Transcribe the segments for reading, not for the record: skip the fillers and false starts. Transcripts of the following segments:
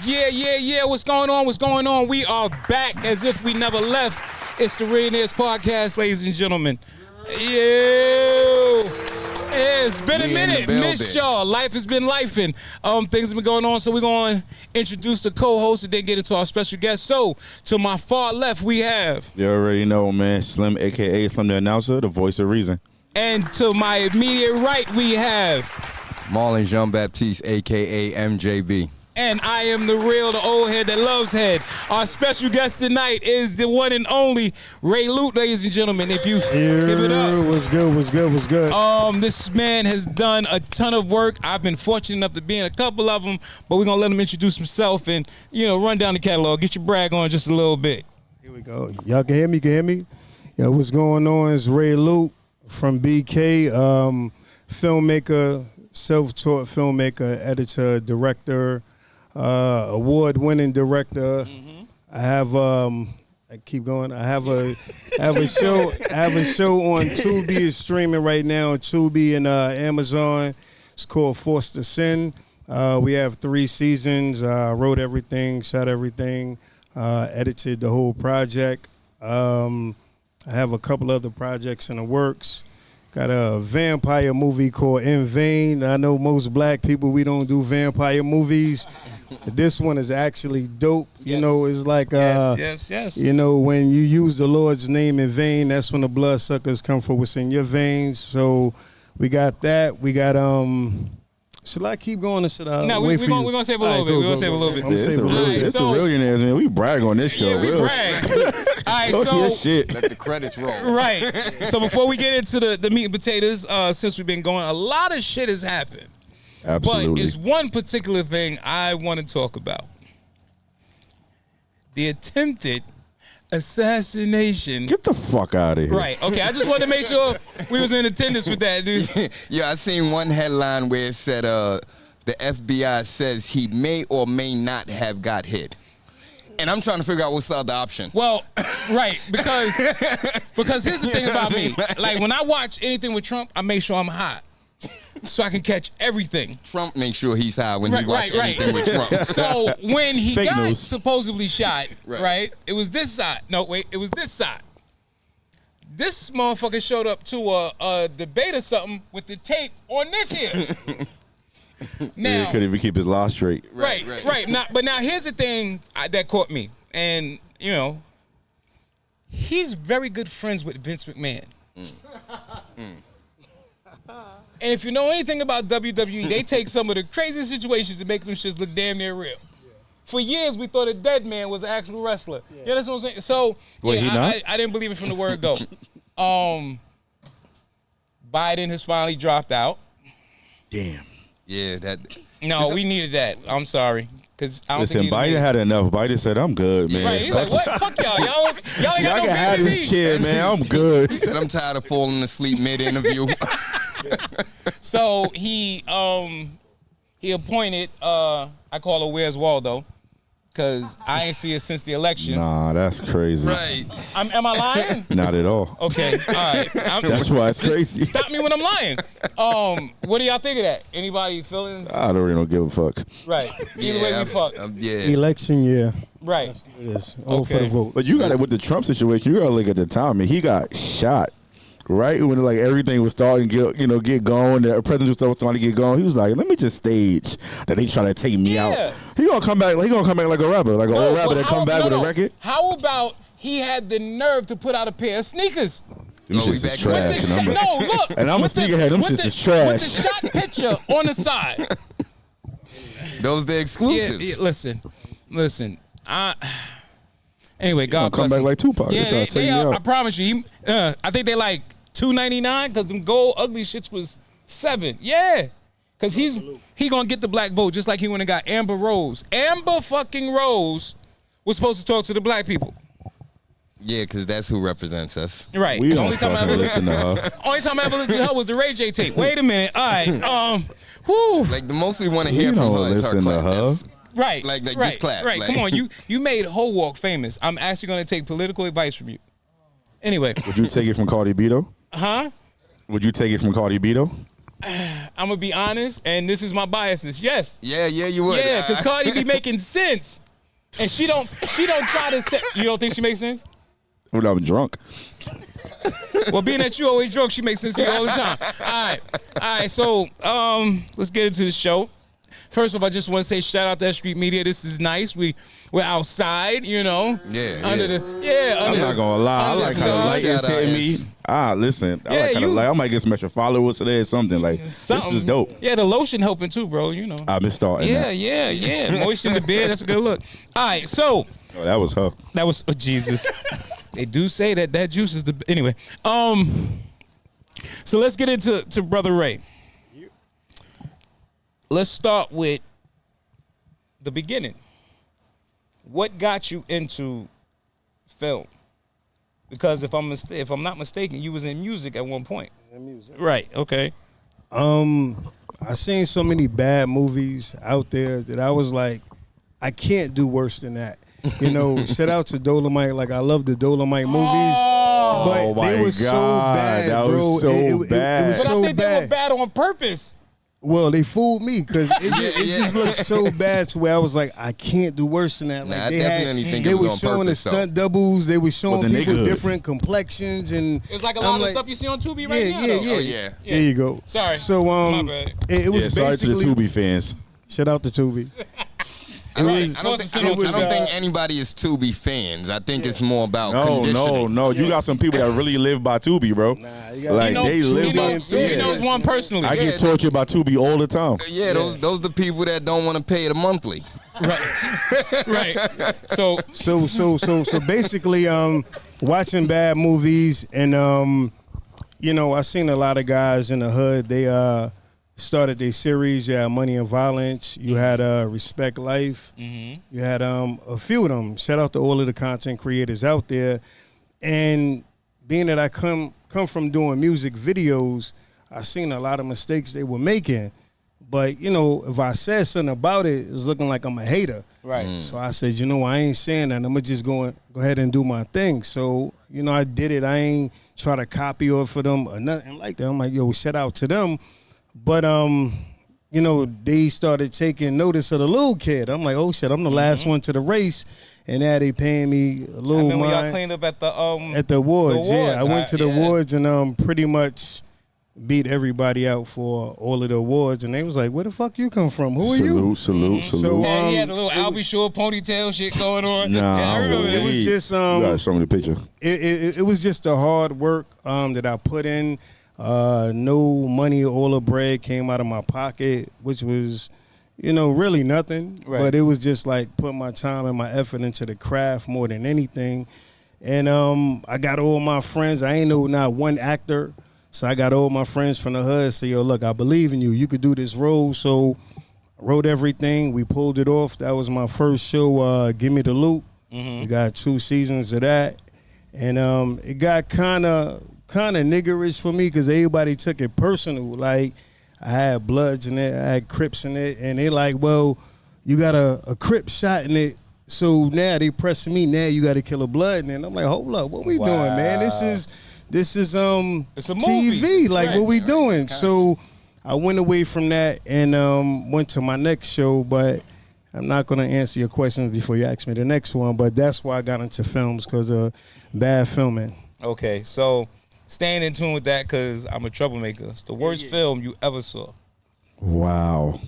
Yeah. What's going on? We are back as if we never left. It's the Reallionaires podcast, ladies and gentlemen. It's been a minute. Missed y'all. Life has been lifing. Things have been going on, so we're going to introduce the co-host and then get into our special guest. So, to my far left, we have... You already know, man. Slim, a.k.a. Slim the Announcer, the voice of reason. And to my immediate right, we have... Marlon Jean-Baptiste, a.k.a. MJB. And I am the old head that loves head. Our special guest tonight is the one and only Ray Lute, ladies and gentlemen. If you give it up. What's good? This man has done a ton of work. I've been fortunate enough to be in a couple of them, but we're going to let him introduce himself and, run down the catalog. Get your brag on just a little bit. Here we go. Y'all can hear me? Yeah, what's going on? It's Ray Lute from BK, filmmaker, self-taught filmmaker, editor, director, award-winning director. Mm-hmm. I have I keep going. I have a show. I have a show on Tubi. It's streaming right now on Tubi and Amazon. It's called Forced to Sin. We have 3 seasons. Wrote everything, shot everything, edited the whole project. I have a couple other projects in the works. Got a vampire movie called In Vain. I know most black people, we don't do vampire movies. This one is actually dope. Yes. It's like, yes. When you use the Lord's name in vain, that's when the bloodsuckers come from what's in your veins. So we got that. We got, should I keep going or should I wait for you? We're going to save a little bit. We're going to save a little bit. It's the Reallionaires, man. We brag on this show. Yeah, we brag. All right, so shit. Let the credits roll. Right. So before we get into the meat and potatoes, since we've been going, a lot of shit has happened. Absolutely. But it's one particular thing I want to talk about. The attempted assassination. Get the fuck out of here. Right. Okay. I just wanted to make sure we was in attendance with that, dude. Yeah, I seen one headline where it said the FBI says he may or may not have got hit. And I'm trying to figure out what's the other option. Well, right, because here's the thing about me. Like, when I watch anything with Trump, I make sure I'm high so I can catch everything. Trump makes sure he's high when he watches anything with Trump. So when he Fake got news. supposedly shot, right, it was this side. No, wait, it was this side. This motherfucker showed up to a debate or something with the tape on this here. Now, he couldn't even keep his lie straight. Right. But now here's the thing that caught me. And, he's very good friends with Vince McMahon. And if you know anything about WWE, they take some of the craziest situations to make them shits look damn near real. For years, we thought a dead man was an actual wrestler. Yeah, that's what I'm saying. So, I didn't believe it from the word go. Biden has finally dropped out. Damn. Yeah, No, we needed that. I'm sorry. Listen, Biden had enough. Biden said, I'm good, man. Right, he's like, what? Fuck y'all. Y'all ain't got no can have this chair, man. I'm good. He said, I'm tired of falling asleep mid-interview. So he appointed, I call her Where's Waldo, because I ain't see her since the election. Nah, that's crazy. Right. Am I lying? Not at all. Okay, all right. That's why it's crazy. Stop me when I'm lying. What do y'all think of that? Anybody feelings? I don't give a fuck. Right. Either way, we fuck. Election year. Right. That's what it is. All for the vote. But you got it with the Trump situation. You got to look at the time. I mean, he got shot. Right when everything was starting to get going, the president was starting to get going. He was like, "Let me just stage that they trying to take me out." He gonna come back. He gonna come back like a rapper, like an old rapper that come back with a record. How about he had the nerve to put out a pair of sneakers? Them shits is trash. Look. And I'm a sneakerhead. Them shits is trash. With the shot picture on the side. Those the exclusives. Yeah, listen. Anyway, God bless come back him. like Tupac. Yeah, they are. I promise you. I think they like $2.99 because them gold ugly shits was $7. Yeah, because he gonna get the black vote just like he went and got Amber Rose. Amber fucking Rose was supposed to talk to the black people. Yeah, because that's who represents us. Right. We don't fucking listen to her. Only time I ever listened to her was the Ray J tape. Wait a minute. All right. Whew. Like the most we want to hear from her is her clap. Right. Like just clap. Right. Like, come on. You made Ho Walk famous. I'm actually gonna take political advice from you. Anyway. Would you take it from Cardi B though? Huh? Would you take it from Cardi B though? I'm gonna be honest, and this is my biases. Yes. Yeah, you would. Yeah, because Cardi be making sense, and she don't try to say. You don't think she makes sense? When I'm drunk. Well, being that you always drunk, she makes sense to you all the time. All right. So, let's get into the show. First of all, I just want to say shout out to S.STREET Media. This is nice. We're outside, you know. Yeah. I'm not gonna lie. I like how the light is hitting me. Listen. I like how the light. I might get some extra followers today or something. Like this is dope. Yeah, the lotion helping too, bro. You know. I've been starting. Yeah. Moisture in the bed. That's a good look. All right, so. Oh, that was her. That was Jesus. They do say that juice is the anyway. So let's get into Brother Ray. Let's start with the beginning. What got you into film? Because if I'm not mistaken, you was in music at one point. Right. Okay. I seen so many bad movies out there that I was like, I can't do worse than that. You know, shout out to Dolomite. Like, I love the Dolomite movies. But they were so bad, that bro. was so bad. It was But so I think bad. they were bad on purpose. Well, they fooled me because it just looked so bad to where I was like, I can't do worse than that. Like, I definitely think it they was were on showing purpose, the stunt doubles. They were showing Well, then they people good. different complexions and It's like a lot of stuff you see on Tubi right now. Yeah. though. Oh, yeah. There you go. Sorry. So My bad. it was Sorry to the basically Tubi fans. shout out to Tubi. I don't Closest to think, the- I don't think anybody is Tubi fans. I think it's more about conditioning. No. You got some people that really live by Tubi, bro. Nah, you got Like, He knows, they live he by knows, he knows one personally. I get tortured by Tubi all the time. Yeah, those the people that don't want to pay the monthly. Right. So So basically, watching bad movies and you know, I seen a lot of guys in the hood. They started their series. You had Money and Violence. You had Respect Life. You had a few of them. Shout out to all of the content creators out there. And being that I come from doing music videos, I seen a lot of mistakes they were making. But, you know, if I said something about it, it's looking like I'm a hater. right. So I said, you know, I ain't saying that. I'm going to just go ahead and do my thing. So, you know, I did it. I ain't try to copy or for them or nothing like that. I'm like, yo, shout out to them. But, you know, they started taking notice of the little kid. I'm like, oh, shit, I'm the last one to the race. And now they paying me a I little remember y'all money cleaned up at the awards. Yeah, I went to the yeah. awards and pretty much beat everybody out for all of the awards. And they was like, where the fuck you come from? Who are you? Salute. So, And he had a little Albie Shore ponytail shit going on. Nah, yeah, I remember it that. was just you gotta show me the picture. it was just the hard work that I put in. No money or the bread came out of my pocket, which was, you know, really nothing. Right. But it was just like putting my time and my effort into the craft more than anything. And I got all my friends. I ain't know not one actor. So I got all my friends from the hood say, yo, look, I believe in you. You could do this role. So I wrote everything. We pulled it off. That was my first show, Give Me the Loot. We got 2 seasons of that. And it got kind of niggerish for me because everybody took it personal. Like, I had Bloods in it, I had Crips in it, and they like, well, you got a Crip shot in it, so now they pressing me, now you got to kill a Blood. And I'm like, hold up, what we doing, man? This is It's a movie. TV. Like, Right. what we doing? So I went away from that and went to my next show, but I'm not going to answer your questions before you ask me the next one, but that's why I got into films, because of bad filming. Okay, so staying in tune with that because I'm a troublemaker. It's the worst film you ever saw. Wow.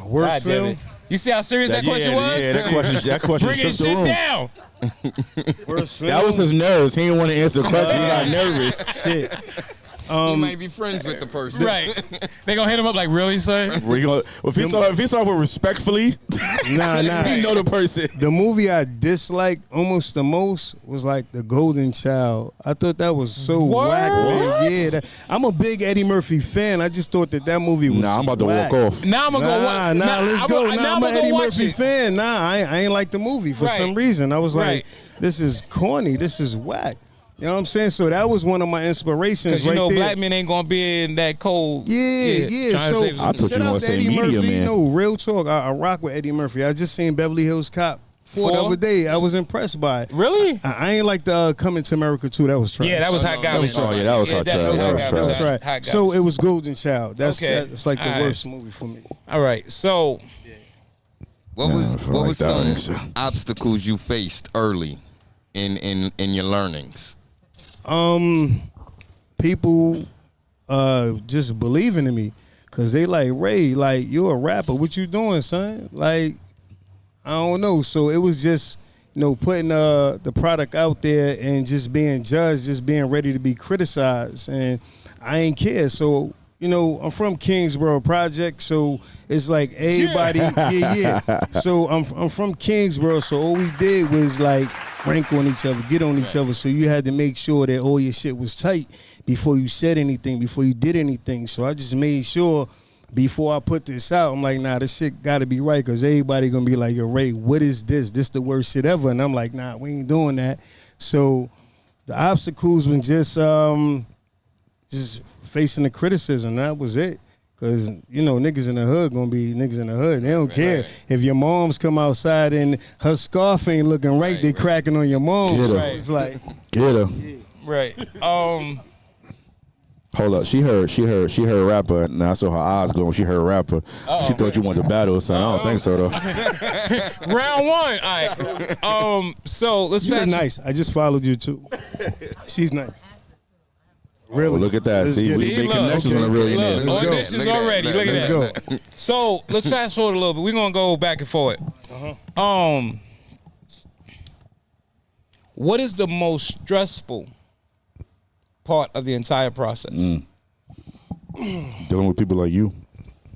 Worst God damn film? it. You see how serious that question was? Yeah, that question Bringing shook the shit room. down. Worst film? That was his nerves. He didn't want to answer the question. He got nervous. Shit. You might be friends with the person. Right. They gonna hit him up like, really, sir? If he start with respectfully, Nah. he know the person. The movie I disliked almost the most was like The Golden Child. I thought that was so whack, man. Yeah, I'm a big Eddie Murphy fan. I just thought that movie was Nah, I'm about to whack. walk off. Now I'm gonna go watch. Let's go. I'm an Eddie Murphy it. fan. I ain't like the movie for Right. some reason. I was like, Right. this is corny. This is whack. You know what I'm saying? So that was one of my inspirations Because you right know there. black men ain't gonna be in that cold. Yeah. trying to So save I thought shout you were out gonna to say Eddie media Murphy. man. No, real talk. I rock with Eddie Murphy. I just seen Beverly Hills Cop 4 the other day. I was impressed by it. Really? I ain't like the Coming to America too. That was trash. Yeah, that was hot garbage. Oh, yeah, that was hot definitely trash. hot That was garbage. trash. Hot So garbage. it was Golden Child. That's like the All right. worst movie for me. All right, so What was I feel what like was that one some is- obstacles you faced early in your learnings? People just believing in me because they like, Ray, like, you're a rapper. What you doing, son? Like, I don't know. So it was just, putting the product out there and just being judged, just being ready to be criticized. And I ain't care. So, I'm from Kingsborough Project, so it's like everybody, yeah. So I'm from Kingsborough, so all we did was like rank on each other, get on each other. So you had to make sure that all your shit was tight before you said anything, before you did anything. So I just made sure before I put this out, I'm like, nah, this shit got to be right, because everybody gonna be like, yo, Ray, what is this? This the worst shit ever. And I'm like, nah, we ain't doing that. So the obstacles was just facing the criticism. That was it. Because, niggas in the hood gonna be niggas in the hood. They don't care. If your moms come outside and her scarf ain't looking right, they cracking on your mom. Get her. So it's like, Get her. right. Hold up. She heard rapper. And I saw her eyes go when she heard rapper. She thought you wanted to battle or something. I don't think so, though. Round one. All right. So let's you're fast. nice. I just followed you too. She's nice. Really? Oh, look at that. Let's See, get we it. make connections on the Look, Reallionaires. Let's go. auditions Look at that. already. Look at Let's that. go. So let's fast forward a little bit. We're gonna go back and forth. What is the most stressful part of the entire process? Dealing with people like you.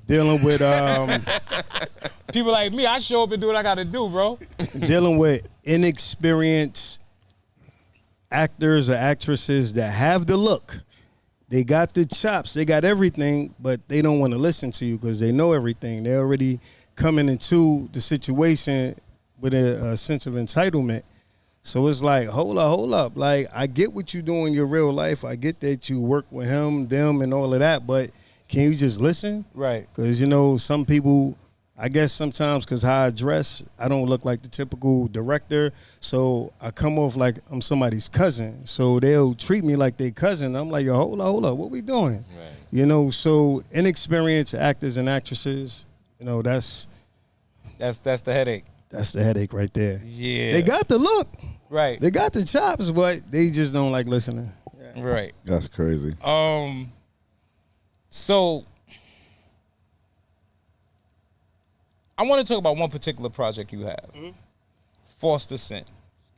Dealing with People like me, I show up and do what I gotta do, bro. dealing with inexperienced actors or actresses that have the look. They got the chops, they got everything, but they don't want to listen to you because they know everything. They're already coming into the situation with a sense of entitlement. So it's like, hold up. Like, I get what you do in your real life. I get that you work with him, them, and all of that, but can you just listen? Right. Because, some people, I guess sometimes because how I dress, I don't look like the typical director. So I come off like I'm somebody's cousin. So they'll treat me like they cousin. I'm like, yo, hold up. What we doing? Right. So inexperienced actors and actresses, that's the headache. the headache right there. Yeah. They got the look. Right. They got the chops, but they just don't like listening. Right. That's crazy. So I want to talk about one particular project you have, Foster Sin.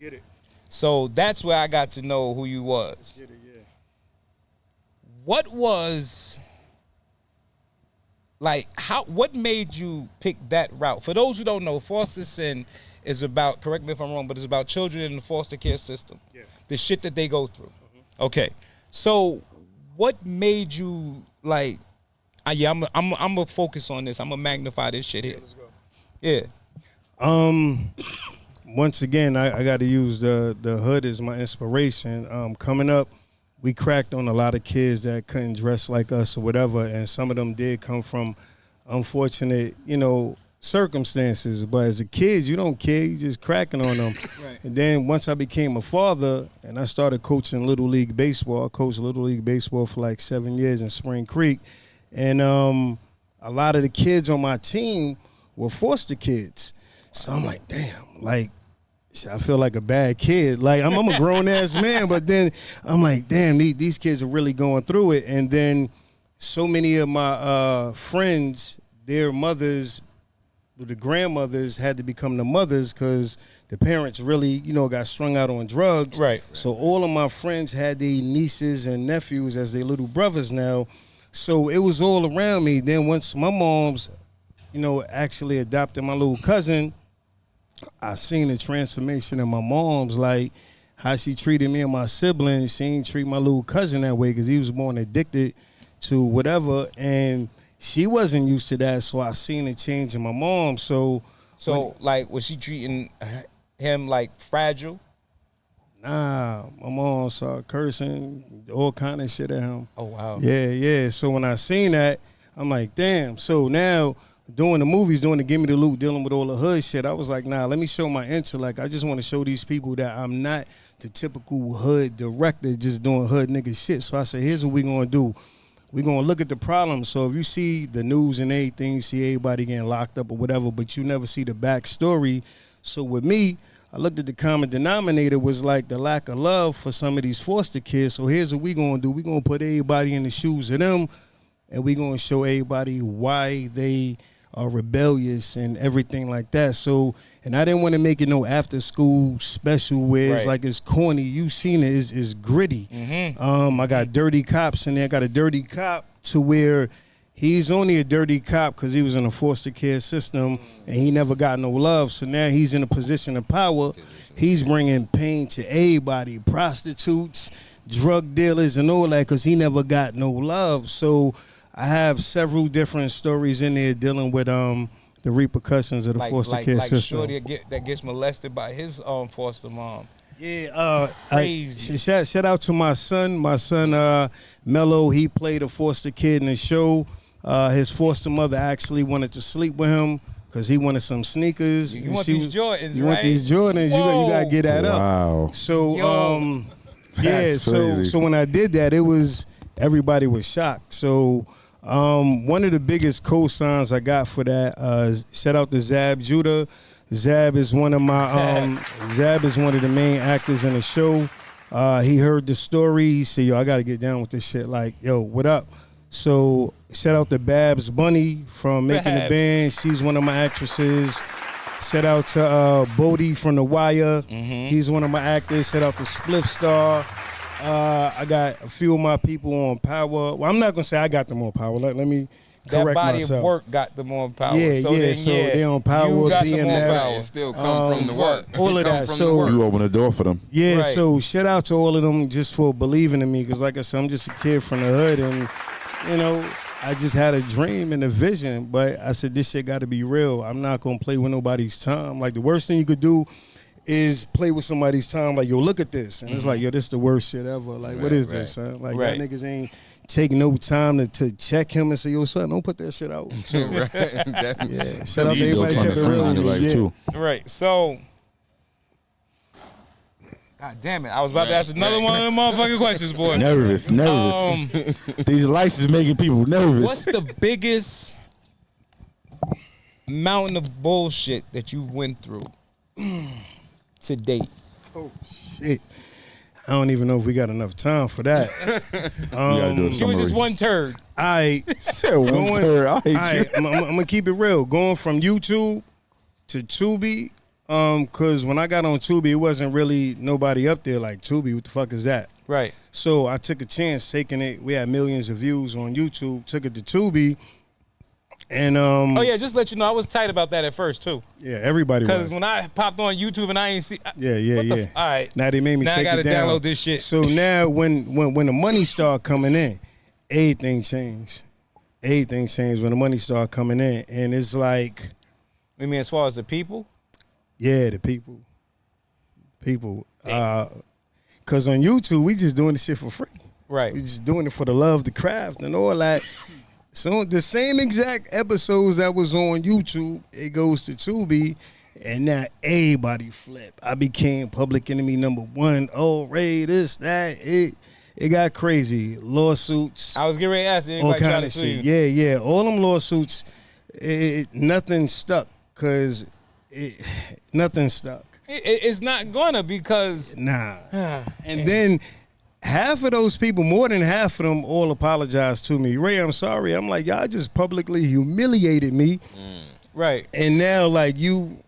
Get it. So that's where I got to know who you was. Get it, yeah. What was what made you pick that route? For those who don't know, Foster Sin is about, correct me if I'm wrong, but it's about children in the foster care system. Yeah. The shit that they go through. Okay. So what made you I'm gonna focus on this. I'm gonna magnify this shit here. Let's go. Yeah. Once again, I got to use the hood as my inspiration. Coming up, we cracked on a lot of kids that couldn't dress like us or whatever, and some of them did come from unfortunate, circumstances. But as a kid, you don't care. You just cracking on them. Right. And then once I became a father and I started coaching Little League Baseball, I coached Little League Baseball for like 7 years in Spring Creek. And a lot of the kids on my team were foster kids. So I'm like, damn, I feel like a bad kid. Like, I'm a grown-ass man, but then I'm like, damn, these kids are really going through it. And then so many of my friends, their mothers, the grandmothers had to become the mothers because the parents really, got strung out on drugs. Right. So all of my friends had their nieces and nephews as their little brothers now. So it was all around me. Then once my mom's, actually adopted my little cousin, I seen the transformation in my mom's, like how she treated me and my siblings. She didn't treat my little cousin that way because he was born addicted to whatever, and she wasn't used to that. So I seen a change in my mom. So was she treating him like fragile? Nah, my mom started cursing, all kind of shit at him. Oh wow. Yeah. So when I seen that, I'm like, damn. So now doing the movies, doing the Gimme the Loot, dealing with all the hood shit, I was like, nah, let me show my intellect. I just want to show these people that I'm not the typical hood director just doing hood nigga shit. So I said, here's what we gonna do. We gonna look at the problem. So if you see the news and everything, you see everybody getting locked up or whatever, but you never see the backstory. So with me, I looked at the common denominator was like the lack of love for some of these foster kids. So here's what we gonna do. We gonna put everybody in the shoes of them, and we gonna show everybody why they are rebellious and everything like that. So, and I didn't want to make it no after school special where it's like it's corny. You seen it, it's gritty. I got dirty cops in there. I got a dirty cop to where he's only a dirty cop because he was in a foster care system and he never got no love. So now he's in a position of power. He's bringing pain to everybody, prostitutes, drug dealers, and all that because he never got no love. So I have several different stories in there dealing with the repercussions of the foster care system. Shorty that gets molested by his foster mom. Yeah, crazy. Shout out to my son. My son Mello, he played a foster kid in the show. His foster mother actually wanted to sleep with him because he wanted some sneakers. You want these Jordans, You want these Jordans, you gotta get that up. Wow. So That's crazy. so when I did that, everybody was shocked. So one of the biggest cosigns I got for that, shout out to Zab Judah. Zab is one of my Zab is one of the main actors in the show. He heard the story. He said, yo, I gotta get down with this shit. Like, yo, what up? So shout out to Babs Bunny from Making the Band. She's one of my actresses. Shout out to Bodie from The Wire. He's one of my actors. Shout out to Spliff Star. I got a few of my people on Power. Well, I'm not gonna say I got them on Power. Let me correct that body myself. of work got them on Power. Yeah, so they on Power. You got Them them on on Power. It still come from the work. All of that. So You open the door for them. yeah, Right. so shout out to all of them just for believing in me, because like I said, I'm just a kid from the hood, and you know, I just had a dream and a vision, but I said this shit got to be real. I'm not gonna play with nobody's time. Like the worst thing you could do is play with somebody's time. Like, yo, look at this, and it's like, yo, this is the worst shit ever. Like, what is this, son? Like, Right. y'all niggas ain't taking no time to check him and say, yo, son, don't put that shit out. So, yeah, shout out to everybody kept it real with me. Yeah. too. Right. So, God damn it! I was about to ask another one of them motherfucking questions, boy. Nervous. These lights is making people nervous. What's the biggest mountain of bullshit that you went through to date? Oh shit! I don't even know if we got enough time for that. You gotta do a She was just summary. one turd. One turd. I hate you. I'm gonna keep it real. Going from YouTube to Tubi, cause when I got on Tubi, it wasn't really nobody up there like Tubi. What the fuck is that? Right. So I took a chance taking it. We had millions of views on YouTube. Took it to Tubi, and Oh yeah, just let you know, I was tight about that at first too. yeah, everybody Because was. when I popped on YouTube and I ain't see, Yeah. all right. Now they made me Now I take gotta it down. download this shit. So now when the money start coming in, everything changed. Everything changed when the money start coming in, and it's like, I mean, as far as the people, yeah, the people. Cause on YouTube we just doing the shit for free. right? We just doing it for the love of the craft and all that. So the same exact episodes that was on YouTube, it goes to Tubi, and now everybody flip. I became public enemy #1. Oh, Ray, this, that. It got crazy. Lawsuits, I was getting ready to ask all anybody trying kind to of sue shit. you. Yeah. All them lawsuits, nothing stuck. Cause nothing stuck. It's not gonna because Nah. And then half of those people, more than half of them, all apologized to me. Ray, I'm sorry. I'm like, y'all just publicly humiliated me. right. And now, like, you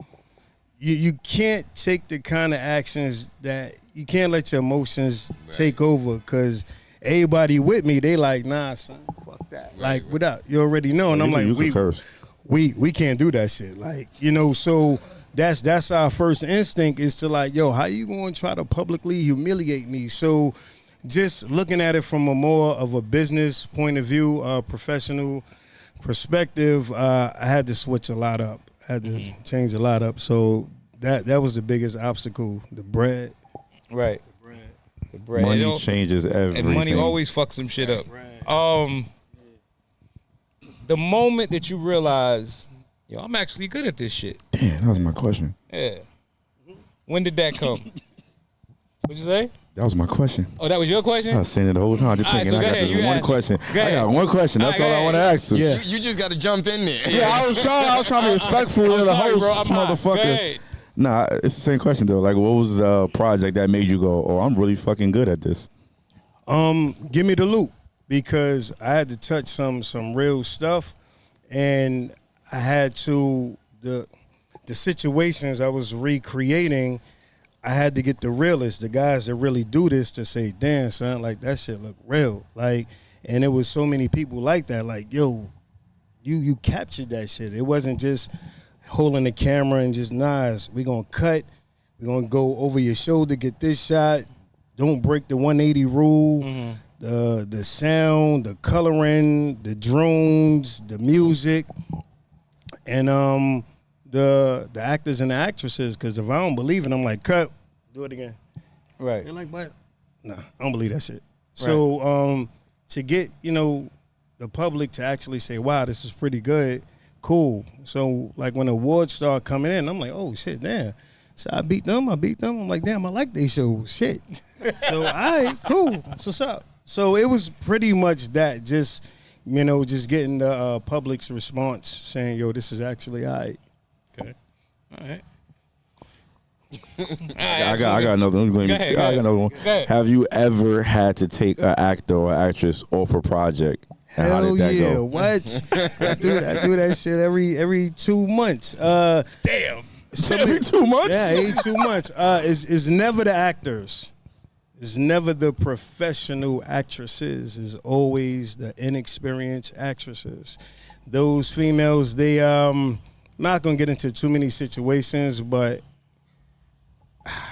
can't take the kind of actions that you can't let your emotions take over, because everybody with me, they like, nah, son, fuck that. Like, without, you already know. And I'm like, You can curse. we can't do that shit. Like, you know, so that's our first instinct is to like, yo, how you going to try to publicly humiliate me? So just looking at it from a more of a business point of view, professional perspective, I had to switch a lot up. I had to change a lot up. So that was the biggest obstacle, the bread. Right. The bread. It Money don't- changes everything. and money always fucks some shit up. the moment that you realize, yo, I'm actually good at this shit. Damn, that was my question. Yeah. When did that come? What'd you say? That was my question. Oh, that was your question? I was saying it the whole time. Just All right, thinking, so I go got ahead, this you one ask. question. Go I ahead. got one question. That's All all right, I go want to ahead. ask you. Yeah. You just got to jump in there. Yeah, I was trying to be respectful of the sorry, host, bro. I'm hot. Go motherfucker. ahead. Nah, it's the same question though. Like, what was the project that made you go, "Oh, I'm really fucking good at this"? Give me the loop, because I had to touch some real stuff, and I had to the situations I was recreating. I had to get the realists, the guys that really do this, to say, "Damn, son, like that shit look real." Like, and it was so many people like that. Like, yo, you captured that shit. It wasn't just holding the camera and just we gonna cut, we gonna go over your shoulder, get this shot. Don't break the 180 rule. Mm-hmm. The sound, the coloring, the drones, the music, and the actors and the actresses. Because if I don't believe it, I'm like, cut, do it again. Right. They're like, what? Nah, I don't believe that shit. So to get the public to actually say, wow, this is pretty good, cool. So like when awards start coming in, I'm like, oh shit, damn. So I beat them. I'm like, damn, I like they show. Shit. So, all right, cool. That's what's up. So it was pretty much that, just getting the public's response saying, yo, this is actually all right. Okay. All right. I got another one. Go ahead. I got another one. Go ahead. Have you ever had to take an actor or actress off a project? And how Hell did that yeah. go? What? I do that shit every 2 months. Damn. Every 2 months? Yeah, every 2 months. It's never the actors. It's never the professional actresses. It's always the inexperienced actresses. Those females, they not gonna get into too many situations, but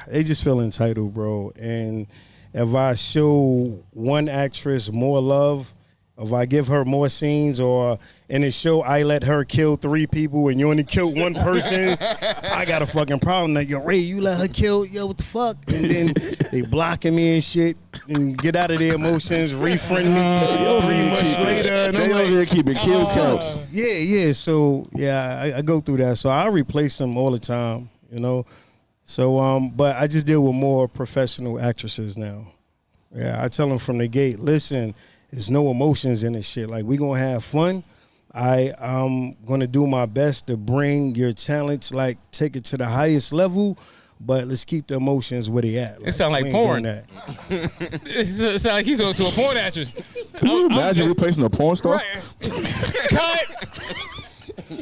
they just feel entitled, bro. And if I show one actress more love, if I give her more scenes, or in the show I let her kill 3 people and you only killed 1 person, I got a fucking problem. Like, yo, Ray, you let her kill, yo, what the fuck? And then they blocking me and shit and get out of their emotions, refriend me 3 months later. And They I'm over like, here keeping kill counts. yeah. So, yeah, I go through that. So I replace them all the time, So, but I just deal with more professional actresses now. Yeah, I tell them from the gate, listen, there's no emotions in this shit. Like, we gonna have fun. I'm gonna do my best to bring your talents, like, take it to the highest level, but let's keep the emotions where they at. It sound like we ain't porn. doing that. It sound like he's going to a porn actress. Can you imagine replacing a porn star? Right. Cut.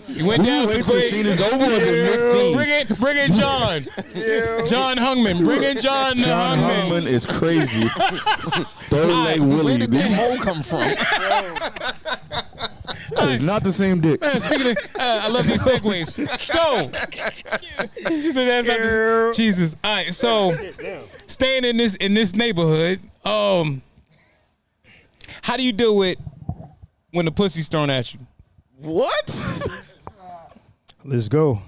You went down too Wait till the quick. scene is over or the mid-scene? Bring in John. John Hungman. Bring in John John Hungman. Hungman is crazy. Third leg Where Willie. did that hole come from? That is not the same dick. Speaking of, I love these segues. So, she said that's not the, Jesus. All right, so staying in this neighborhood, how do you deal with when the pussy's thrown at you? What? Let's go.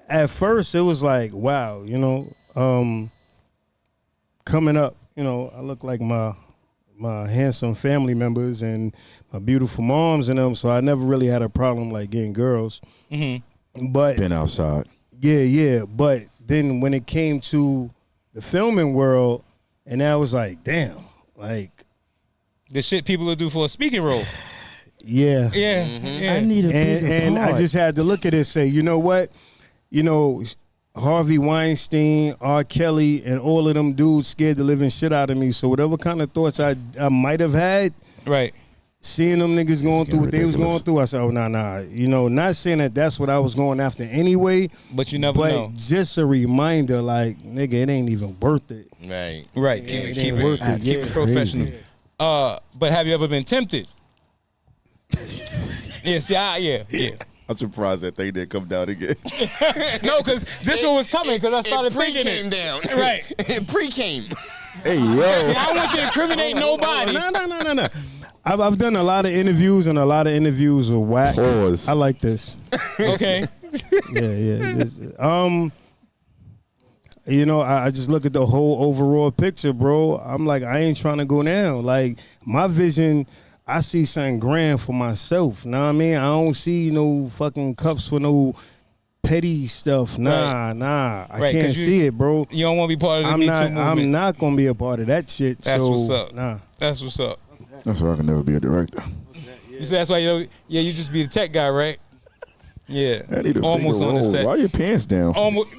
At first it was like, wow, coming up, I look like my handsome family members and my beautiful moms and them, so I never really had a problem like getting girls. Mm-hmm. But Been outside. yeah. But then when it came to the filming world, and I was like, damn, like, The shit people will do for a speaking role. yeah. Yeah. Mm-hmm. Yeah. I need a bigger And I part. just had to look at it and say, you know what? Harvey Weinstein, R. Kelly, and all of them dudes scared the living shit out of me. So whatever kind of thoughts I might have had, Right. seeing them niggas going through what they was ridiculous. going through, I said, oh, nah. Not saying that that's what I was going after anyway, But you never but know. just a reminder, like, nigga, it ain't even worth it. Right. Right. It Keep ain't it worth it. keep Yeah. it professional. But have you ever been tempted? Yeah. I'm surprised that thing didn't come down again. No, because this one was coming because I started It thinking pre-came it. down. Right. It pre-came. Hey, yo. I don't want you to incriminate nobody. No. I've done a lot of interviews, and a lot of interviews are whack. Pause. I like this. Okay. Yeah. I just look at the whole overall picture, bro. I'm like, I ain't trying to go down. Like, my vision, I see something grand for myself. Know what I mean? I don't see no fucking cups for no petty stuff. Nah. I can't see it, bro. You don't want to be part of the Me Too movement. I'm not gonna be a part of that shit. That's so, what's up. Nah. That's what's up. That's why I can never be a director. You say that's why you just be the tech guy, right? Yeah. I need a almost bigger on the role. set. Why are your pants down? Almost.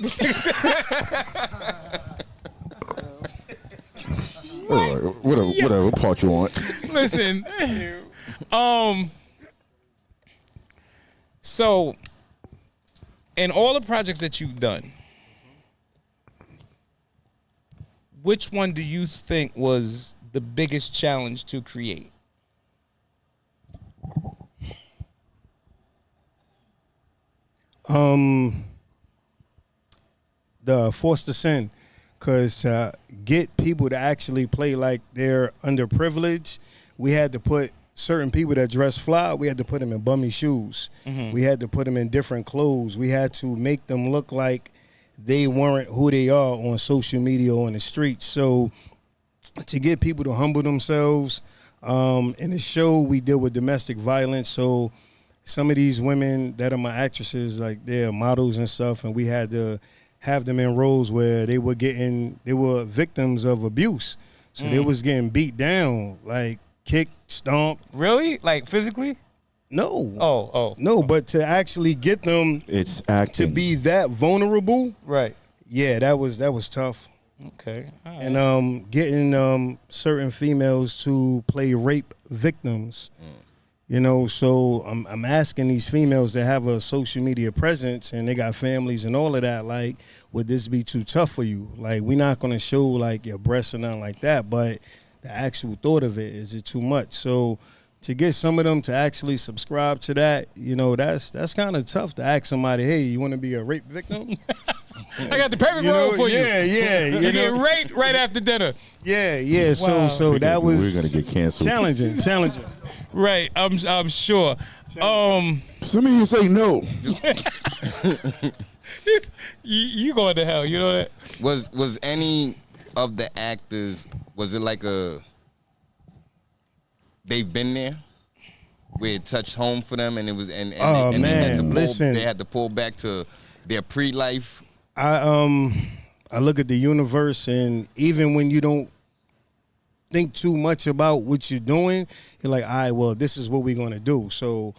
Whatever part you want. Listen. So, in all the projects that you've done, which one do you think was the biggest challenge to create? The Forced Descent, because to get people to actually play like they're underprivileged, we had to put certain people that dress fly, we had to put them in bummy shoes. Mm-hmm. We had to put them in different clothes. We had to make them look like they weren't who they are on social media or on the streets. So to get people to humble themselves, in the show we deal with domestic violence. So some of these women that are my actresses, like they're models and stuff, and we had to have them in roles where they were victims of abuse. So they was getting beat down, like kicked, stomped. Really? Like physically? No. Oh. No, but to actually get them It's acting. to be that vulnerable, Right. yeah, that was tough. Okay. All right. And getting certain females to play rape victims. You know, so I'm asking these females that have a social media presence and they got families and all of that, like, would this be too tough for you? Like, we're not going to show, like, your breasts or nothing like that, but the actual thought of it, is it too much? So to get some of them to actually subscribe to that, you know, that's kind of tough to ask somebody, hey, you want to be a rape victim? I got the perfect role for you. Yeah. You get raped right after dinner. Yeah. Wow. So that was We're gonna get canceled. challenging. Right. I'm sure. Some of you say no. You going to hell, you know that? Was any of the actors, was it like they've been there where it touched home for them and it was and they had to pull back to their pre-life? I look at the universe, and even when you don't think too much about what you're doing, you're like, all right, well, this is what we're gonna do. So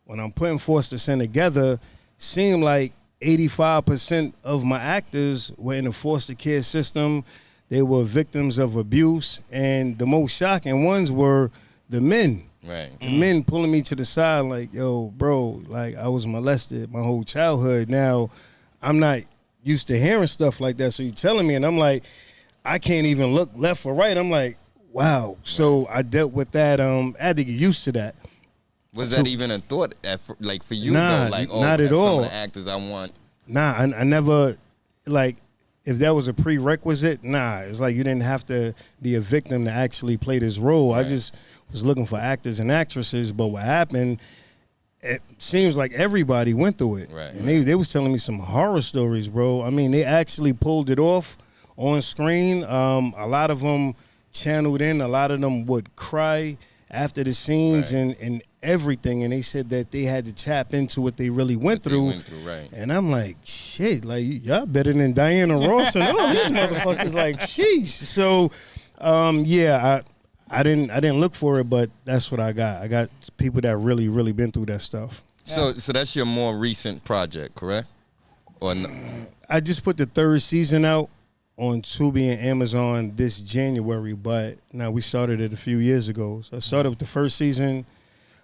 when I'm putting Forced Descent together, seemed like 85% of my actors were in the foster care system. They were victims of abuse, and the most shocking ones were the men. Right. The men pulling me to the side like, yo, bro, like, I was molested my whole childhood. Now, I'm not used to hearing stuff like that, so you're telling me, and I'm like, I can't even look left or right. I'm like, wow. So I dealt with that. I had to get used to that. Was that even a thought, like, for you, Nah, though? Like, not at that's all. some of the actors I want. Nah, I never, like, if that was a prerequisite, nah. It's like you didn't have to be a victim to actually play this role. Right. I just was looking for actors and actresses, but what happened, it seems like everybody went through it. Right. And they was telling me some horror stories, bro. I mean, they actually pulled it off on screen. A lot of them channeled in. A lot of them would cry after the scenes and everything, and they said that they had to tap into what they really went through. Right. And I'm like, shit, like, y'all better than Diana Ross and all these motherfuckers. Like, sheesh. So, yeah, I didn't look for it, but that's what I got. I got people that really, really been through that stuff. So that's your more recent project, correct? Or no? I just put the 3rd season out on Tubi and Amazon this January, but now we started it a few years ago. So I started with the 1st season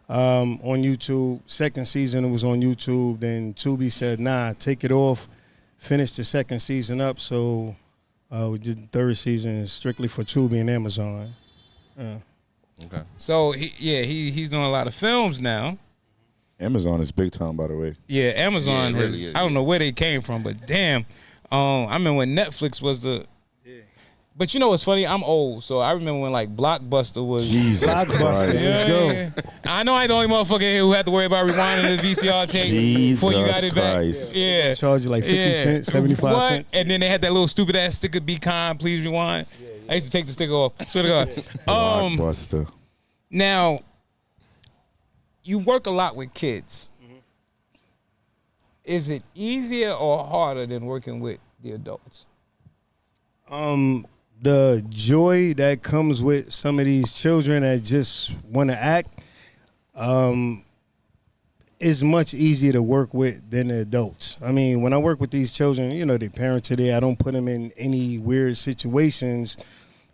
on YouTube. 2nd season, it was on YouTube. Then Tubi said, nah, take it off. Finish the 2nd season up. So we did the 3rd season strictly for Tubi and Amazon. Okay. So he's doing a lot of films now. Amazon is big time, by the way. Yeah, Amazon Yeah, it really has. is, I don't know where they came from, but damn, I remember when Netflix was the. But you know what's funny? I'm old, so I remember when like Blockbuster was. Jesus Christ. Yeah. I know I the only motherfucker here who had to worry about rewinding the VCR tape before you got it Christ. back. Yeah. Charge you like 50 cents, 75 what? cents. And then they had that little stupid ass sticker, be kind, please rewind. I used to take the sticker off. Swear to God. Blockbuster. Now, you work a lot with kids. Is it easier or harder than working with the adults? The joy that comes with some of these children that just want to act is much easier to work with than the adults. I mean, when I work with these children, you know, their parents are there. I don't put them in any weird situations.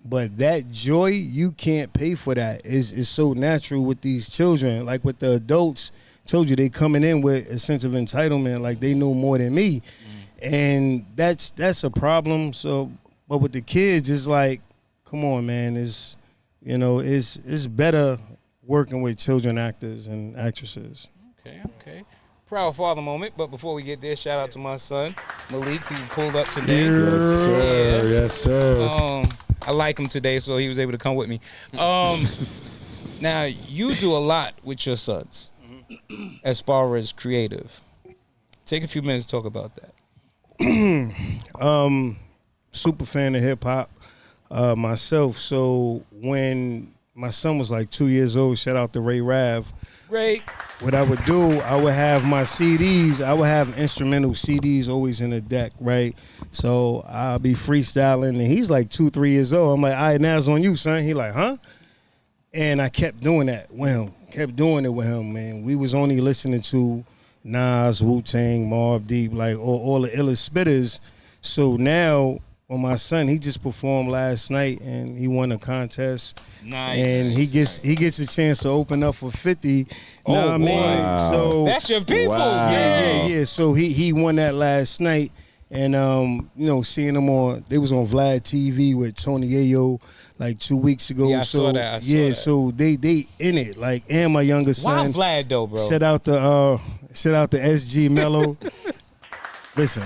But that joy, you can't pay for that. It's so natural with these children. Like with the adults, told you they coming in with a sense of entitlement, like they know more than me. And that's a problem. So, but with the kids, it's like, come on, man. It's better working with children actors and actresses. Okay. Proud father moment. But before we get there, shout out to my son, Malik, who pulled up today. Yes, sir. I like him today, so he was able to come with me. Now, you do a lot with your sons as far as creative. Take a few minutes to talk about that. Super fan of hip hop myself. So when my son was like 2 years old, shout out to Ray Rav. Ray. What I would do, I would have my CDs. I would have instrumental CDs always in the deck, right? So I'll be freestyling, and he's like 2-3 years old. I'm like, all right, now it's on you, son. He like, huh? And I kept doing that with him. Kept doing it with him, man. We was only listening to Nas, Wu-Tang, Mobb Deep, like all the illest spitters. So now, well, my son, he just performed last night, and he won a contest. Nice. And he gets a chance to open up for 50. Oh, know what I mean? wow. So That's your people. Wow. Yeah. So he won that last night, and seeing him they was on Vlad TV with Tony Ayo like 2 weeks ago. Yeah, I saw that. So they in it, like, and my younger son. Why Vlad though, bro? Shout out to SG Mello. Listen.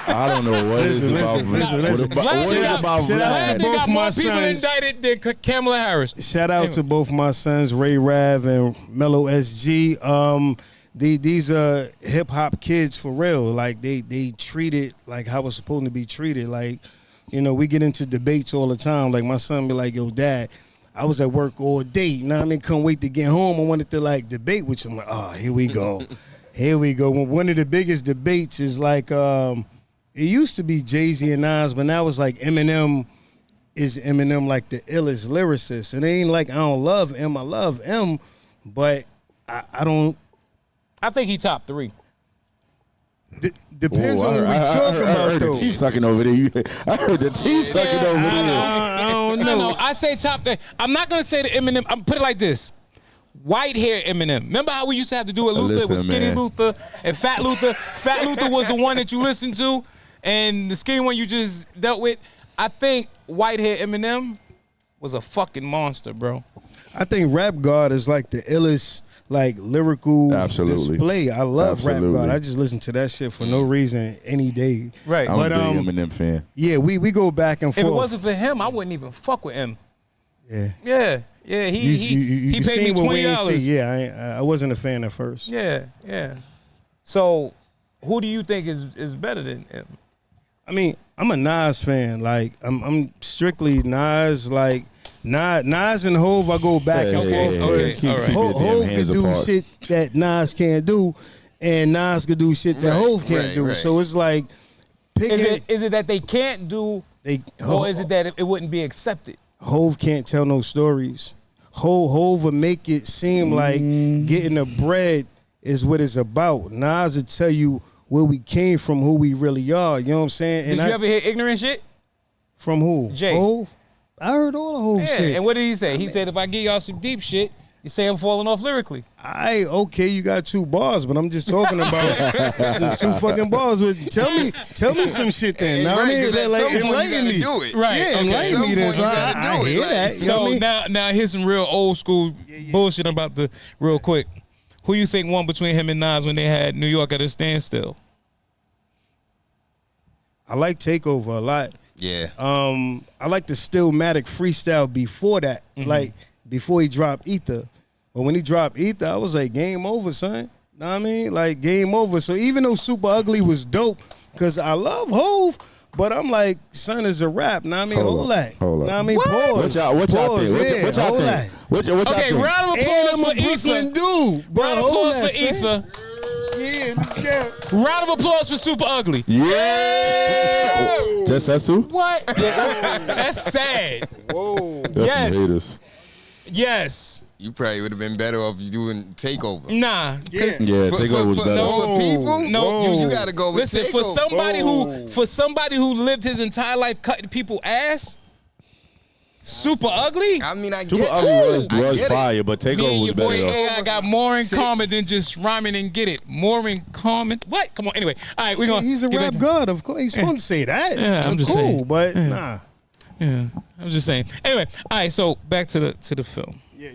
I don't know what Listen, it's about. listen. What is Vlad- about Shout out Vlad? to They both got my more people sons. indicted than Kamala Harris. Shout out to both my sons, Ray Rav and Mello SG. These are hip hop kids for real. Like they treat it like how it's supposed to be treated. Like, we get into debates all the time. Like my son be like, yo, Dad, I was at work all day. You know what I mean? Couldn't wait to get home. I wanted to like debate with you. I'm like, oh, here we go. Here we go. One of the biggest debates is like it used to be Jay-Z and Nas, but now it's like Eminem. Is Eminem like the illest lyricist? And it ain't like I don't love him. I love him, but I don't. I think he top 3. Depends Ooh, on what we I talking heard about, the though. teeth sucking over there. I heard the teeth sucking over there. I don't No, know. I say top 3. I'm not gonna say the Eminem. I'm put it like this. White hair Eminem. Remember how we used to have to do it, Luther? It was Listen, Skinny man. Luther and Fat Luther. Fat Luther was the one that you listened to, and the skinny one you just dealt with. I think white hair Eminem was a fucking monster, bro. I think Rap God is like the illest, like lyrical Absolutely. display. I love Absolutely. Rap God. I just listen to that shit for no reason any day. Right. I'm But, a big Eminem fan. Yeah, we go back and If forth. it wasn't for him, I wouldn't even fuck with him. Yeah. Yeah. You He paid me seen what Wayne $20. said. Yeah, I wasn't a fan at first. Yeah. So, who do you think is better than him? I mean, I'm a Nas fan. Like, I'm strictly Nas. Like, Nas and Hove, I go back and forth. okay, Keep all right. your damn Hove hands could do apart. shit that Nas can't do, and Nas could do shit that Right, Hove can't right, do. right. So it's like picking. Is it that they can't do, or is it that it wouldn't be accepted? Hove can't tell no stories. Hove will make it seem like getting the bread is what it's about. Nas will tell you where we came from, who we really are. You know what I'm saying? Did you ever hear ignorant shit? From who? Jay. Hove? I heard all the Hove Yeah. shit. And what did he say? He said, if I give y'all some deep shit, you say I'm falling off lyrically. Okay, you got 2 bars, but I'm just talking about just 2 fucking bars. Tell me some shit then. Know what I mean? 'cause at Like, some point you enlighten gotta me. do it. Right. Yeah, Okay. enlighten me then. At some So point you gotta I do it, hear like- that. You know what I So mean? now here's some real old school bullshit about the real quick. Who you think won between him and Nas when they had New York at a standstill? I like Takeover a lot. Yeah. I like the Stillmatic freestyle before that, like before he dropped Ether. But when he dropped Ether, I was like, game over, son. Know what I mean? Like, game over. So even though Super Ugly was dope, because I love Hove, But I'm like, son, is a rap. Nah, I mean, hold that. Hold up. Nah, I mean, What? pause. What y'all Pause, think? yeah, What y'all hold think? that. What y'all Okay, think? round of And applause I'm for a Brooklyn Ether. dude. But Round of hold applause that, for son. Ether. Yeah, let's go. Round of applause for Super Ugly. Yeah. Just us two? What? That's sad. Whoa. That's some Yes. haters. Yes. You probably would have been better off you doing Takeover. Nah. Yeah. Yeah, Takeover was better. For people, No. you gotta go with Listen, Takeover. for somebody who lived his entire life cutting people ass, Super Ugly. I mean, I get Super it. Ugly was I get it. fire, but Me Takeover and was your boy better though. AI got more in common than just rhyming and get it. More in common. What? Come on. Anyway, all right, we're going. He's a rap god, of course. He's supposed to say that. Yeah, I'm just cool, saying. but nah. Yeah, I'm just saying. Anyway, all right. So back to the film. Yeah.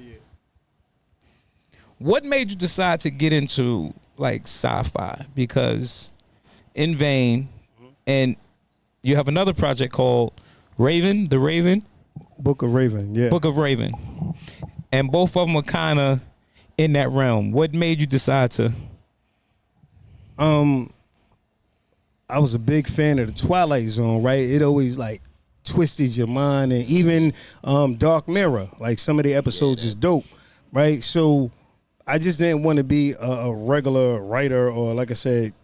What made you decide to get into like sci-fi? Because In Vain, and you have another project called Raven, The Raven, Book of Raven, yeah. Book of Raven, and both of them are kind of in that realm. What made you decide to? I was a big fan of the Twilight Zone, right? It always like twisted your mind, and even Dark Mirror, like some of the episodes is dope, right? So I just didn't want to be a regular writer or, like I said,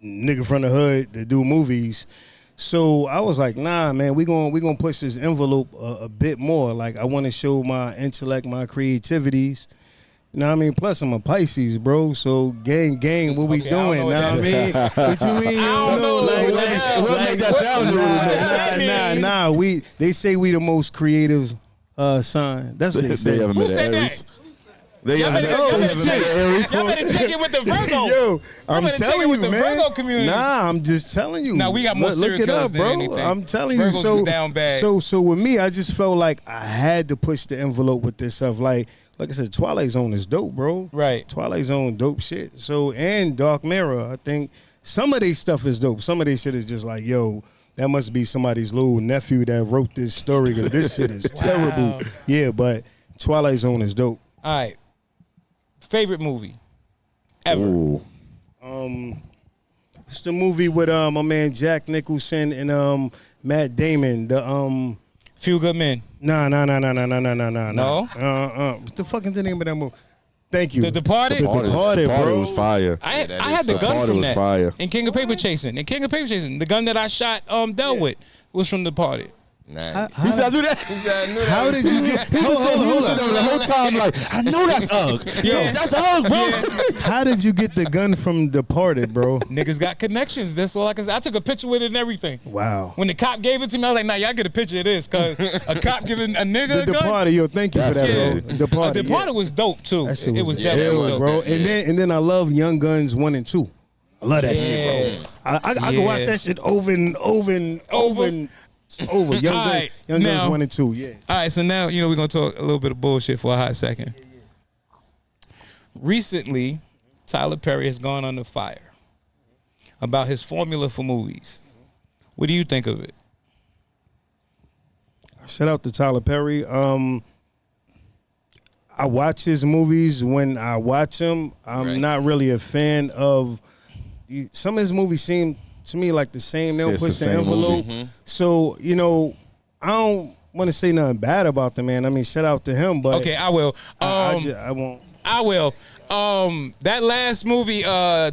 nigga from the hood that do movies. So I was like, nah, man, we gonna push this envelope a bit more. Like I want to show my intellect, my creativities. You know what I mean? Plus I'm a Pisces, bro. So gang, what we Okay, I don't doing? know Know what what I mean? What you mean? You don't know like, what that sound mean? We they say we the most creative sign. That's what they They say. haven't Who met said Aries. that? They Y'all haven't better met Aries. check in with the Virgo. Yo, I'm better check telling in you, with the man. Virgo community. Nah, I'm just telling you. Nah, we got more Look serial it killers up, than bro. anything. I'm telling you. Virgos So is down bad. So with me, I just felt like I had to push the envelope with this stuff. Like I said, Twilight Zone is dope, bro. Right. Twilight Zone, dope shit. So and Dark Mirror, I think some of their stuff is dope. Some of their shit is just like, yo, that must be somebody's little nephew that wrote this story. Cause this shit is terrible. Yeah, but Twilight Zone is dope. All right. Favorite movie ever? Ooh. It's the movie with my man Jack Nicholson and Matt Damon. The Few Good Men. No. No? What the fuck is the name of that movie? Thank you. The Departed? The Departed, Party bro. was fire. I that had is the fire. gun Party from was that. fire. In King of Paper Chasing. The gun that I shot Del with was from The Departed. Nah. He said, I knew that. How did you get? He was sitting there the whole time like, I know that's Ugg. Yo, that's Ugg, bro. How did you get the gun from Departed, bro? Niggas got connections. That's all I can say. I took a picture with it and everything. Wow. When the cop gave it to me, I was like, nah, y'all get a picture of this. Because a cop giving a nigga The a gun. Departed, yo, thank you for That's that, it. bro. Departed, Departed was dope, too. That shit It was yeah, definitely it was, dope. bro. Yeah. And then I love Young Guns 1 and 2. I love that shit, bro. I can watch Yeah. that shit over and over and over and over. Young All Guns, right, Young Guns now- 1 and 2, yeah. All right, so now, we're going to talk a little bit of bullshit for a hot second. Recently, Tyler Perry has gone under fire about his formula for movies. What do you think of it? Shout out to Tyler Perry. I watch his movies when I watch them. I'm Right. not really a fan of some of his movies seem to me like the same. They don't It's push the the same envelope. movie. So, I don't want to say nothing bad about the man. I mean, shout out to him, but Okay, I will. I won't. I will. That last movie,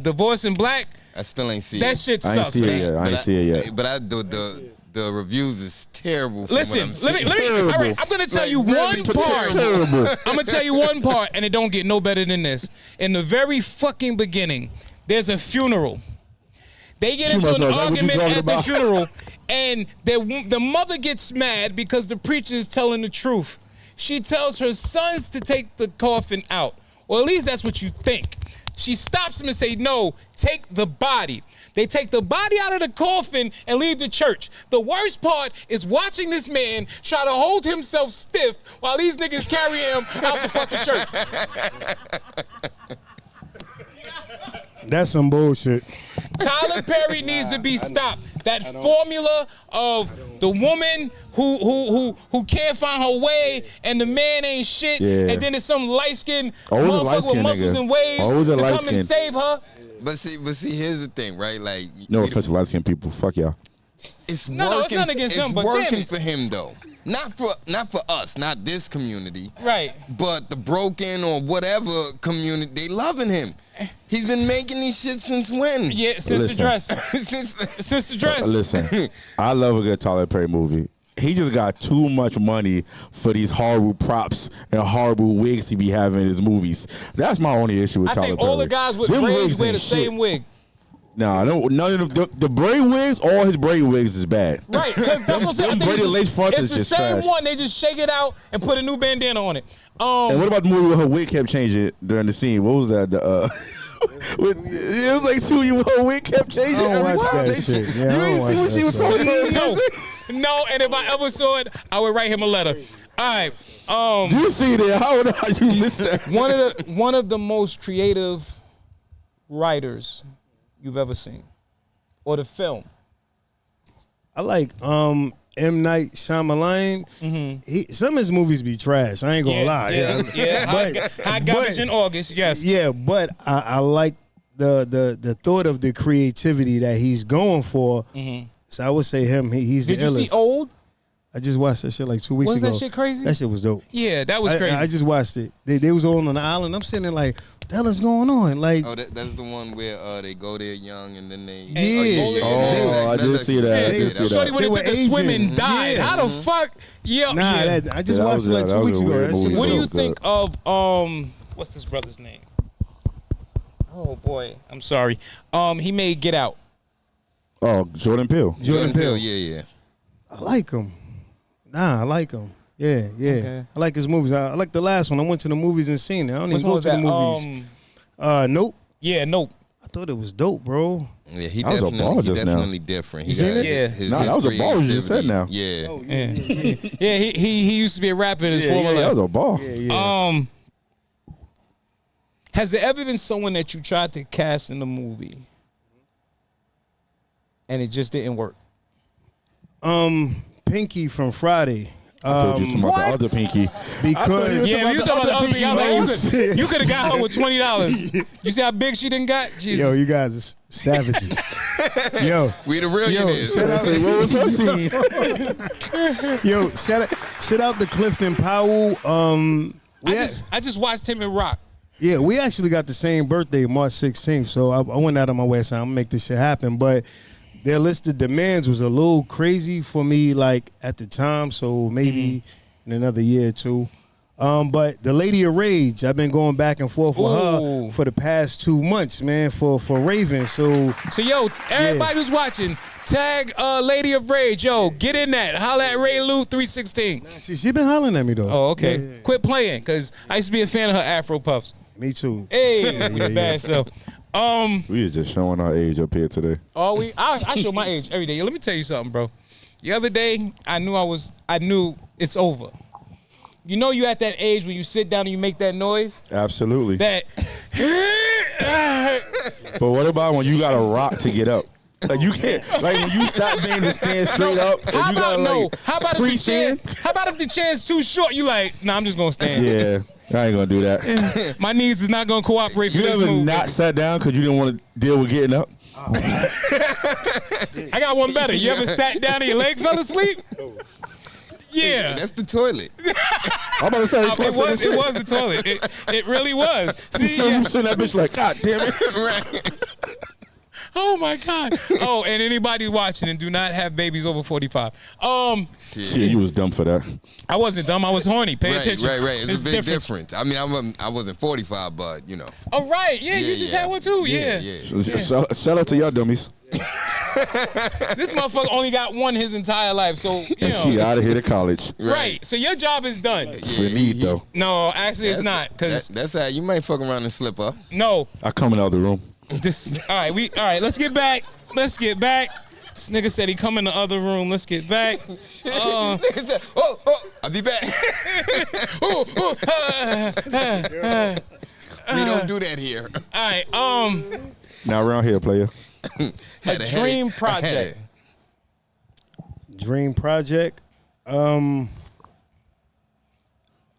Divorce in Black, I still ain't see that it. shit I ain't sucks, see it man. yet. I ain't see it yet. But the reviews is terrible. From Listen, what I'm let me. seeing. All right, I'm gonna tell Like, you really one part. Terrible. I'm gonna tell you one part, and it don't get no better than this. In the very fucking beginning, there's a funeral. They get She into must an know exactly what you argument talking at the about. funeral, and the mother gets mad because the preacher is telling the truth. She tells her sons to take the coffin out, or at least that's what you think. She stops him and say, "No, take the body." They take the body out of the coffin and leave the church. The worst part is watching this man try to hold himself stiff while these niggas carry him out the fucking church. That's some bullshit. Tyler Perry needs to be stopped. That formula of the woman who can't find her way and the man ain't shit, Yeah. and then there's some light-skinned Always a motherfucker with light-skinned muscles nigga. and waves Always a to come and light-skinned. save her. But see, here's the thing, right? Like, No offense to light skinned people. Fuck y'all. It's No, working. it's not against it's him, but damn working it. for him though. Not for us, not this community. Right. But the broken or whatever community, they loving him. He's been making these shit since when? Yeah, Sister Listen. Dress. Since Sister Dress. Listen, I love a good Tyler Perry movie. He just got too much money for these horrible props and horrible wigs he be having in his movies. That's my only issue with I Tyler think Perry. all the guys with Them braids wigs wear ain't the same shit. wig. Nah, none of the braid wigs, all his braid wigs is bad. Right, because that's what I'm saying. I Them think braided lace fronts it's is the just same trash. one. They just shake it out and put a new bandana on it. And what about the movie where her wig kept changing during the scene? What was that? It was like 2 years her wig kept changing. I don't every watch time. that shit. Yeah, You I don't ain't see watch what she that was shit. talking No, no, and if I ever saw it, I would write him a letter. All right. You see that? How you missed that? One of the most creative writers you've ever seen, or the film. I like M. Night Shyamalan. Some of his movies be trash. I ain't gonna lie. Yeah. Hot Garbage in August. Yes. Yeah, but I like the thought of the creativity that he's going for. So I would say him. He's Did the you illest. see Old? I just watched that shit like 2 weeks Wasn't ago. that shit crazy? That shit was dope. Yeah, that was crazy. I just watched it. They was all on the island. I'm sitting there like, what the hell is going on? Like, Oh, that's the one where they go there young and then they. Yeah. Oh, I did see that. I did see Shorty that. when They it were took a swim and Asian. died. Yeah. How the fuck? Yeah. nah, yeah. I just Yeah, that watched was it like a- 2 that was weeks a ago. weird That shit movie. What do was you dope. think of what's this brother's name? Oh boy, I'm sorry. He made Get Out. Oh, Jordan Peele. Jordan Peele. Yeah. I like him. Nah, I like him. Yeah. Okay. I like his movies. I like the last one. I went to the movies and seen it. I don't Which even one go was to the that? movies. Nope. Yeah, Nope. I thought it was dope, bro. Yeah, he That was a definitely, ball he just now. definitely different. He You seen got it? Yeah. his Nah, that was a ball you just said now. Yeah. Yeah, he used to be a rapper in his former that life. was a ball. Has there ever been someone that you tried to cast in a movie and it just didn't work? Pinky from Friday. I told you about What? the other Pinky. Because Yeah, you talking about the other thing. I'm like, you could have got her with $20. You see how big she didn't got? Jesus. yo, you guys are savages. Yo, We the Reallionaires. shout out, What was her scene? yo, shout out to Clifton Powell. I just watched him in Rock. Yeah, we actually got the same birthday, March 16th. So I went out of my way, so I'm gonna make this shit happen. But their list of demands was a little crazy for me, like at the time. So maybe in another year or two. But the Lady of Rage, I've been going back and forth with Ooh. her for the past 2 months, man. For Raven, so yo, everybody who's watching, tag Lady of Rage. Yo, get in that. Holla at Ray Lou 316. she been hollering at me though. Oh, okay. Yeah. Quit playing, because I used to be a fan of her Afro puffs. Me too. Hey, which bad so. We are just showing our age up here today. Are we? I show my age every day. Let me tell you something, bro. The other day, I knew it's over. You know you at that age when you sit down and you make that noise? Absolutely. That But what about when you got to rock to get up? Like you can't. Like when you stop being to stand straight up. And how you about gotta, no? like, How about if the chair? freestand? How about if the chair's too short? You like, nah, I'm just gonna stand. Yeah, I ain't gonna do that. My knees is not gonna cooperate for You this ever move. not sat down because you didn't want to deal with getting up? I got one better. You ever sat down and your leg fell asleep? Yeah. That's the toilet. I'm about to say It was the toilet. It really was. See, So yeah. you sitting that bitch like, God damn it. Right. Oh my God. Oh, and anybody watching and do not have babies over 45. Shit, you was dumb for that. I wasn't dumb. I was horny. Pay Right. attention. It's a big difference. difference. I mean, I wasn't 45, but you know. Oh right. Yeah, you just had one too. Yeah. Shout out to y'all dummies. This motherfucker only got one his entire life. So you And she know. out of here to college. Right. So your job is done. For me, though. No, actually it's not. Cause That's how you might fuck around and slip up. no. I come in the other room. All right, let's get back. This nigga said he come in the other room. Let's get back. Nigga said, I'll be back. We don't do that here. All right, Now around here, player. a dream project. Dream project. I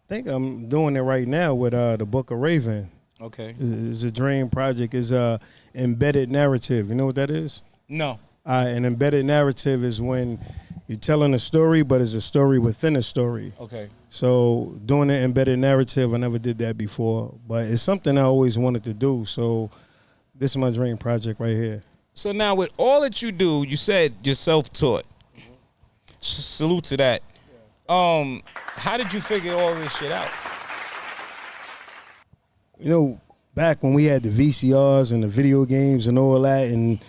think I'm doing it right now with the Book of Raven. Okay. It's a dream project. It's a embedded narrative. You know what that is? No. An embedded narrative is when you're telling a story, but it's a story within a story. Okay. So doing an embedded narrative, I never did that before, but it's something I always wanted to do. So this is my dream project right here. So now with all that you do, you said you're self-taught. Salute to that. How did you figure all this shit out? You know, back when we had the VCRs and the video games and all that, and